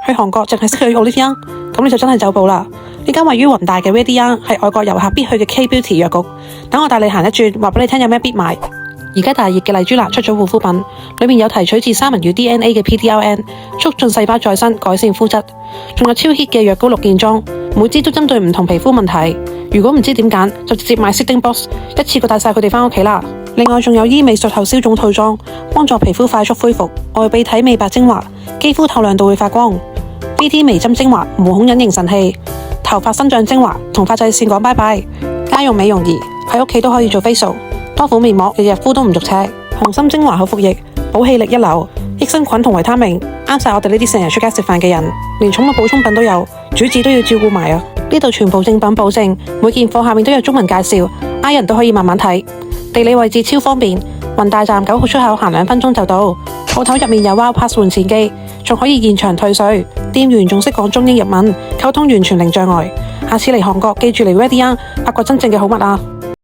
去韓國淨係識去 Olive， 咁你就真係走寶啦。呢間位於弘大嘅 Radiant 係外國遊客必去嘅 K-Beauty 藥局。等我帶你行一轉，話俾你聽有咩必買。而家大熱嘅麗珠蘭出咗護膚品，裏面有提取自三文魚 DNA 嘅 PDRN， 促進細胞再生，改善膚質。仲有超 hit 嘅藥膏6件裝，每支都針對唔同皮膚問題。如果唔知點揀，就直接買 Sitting Box， 一次過帶晒佢哋返屋企啦。另外仲有醫美術後消腫套裝，幫助皮膚快速恢復。外泌體美白精華，肌膚透亮度會發光。BT 微針精華，毛孔隱形神器。頭髮生長精華同髮際線講拜拜。家用美容儀，喺屋企都可以做 facial。多款面膜，日日敷都唔俗赤。紅心精華口服液，補氣力一流，益生菌同維他命，啱晒我哋呢啲成日出街食飯嘅人。連寵物補充品都有，主子都要照顧埋啊！呢度全部正品保證，每件貨下面都有中文介紹，I人都可以慢慢睇。地理位置超方便，弘大站9號出口行2分鐘就到。鋪頭入面有 Wow Pass 換錢機，仲可以現場退稅。店員仲識講中英日文，溝通完全零障礙。下次嚟韓國記住嚟 Radiant，發掘真正嘅好物啊！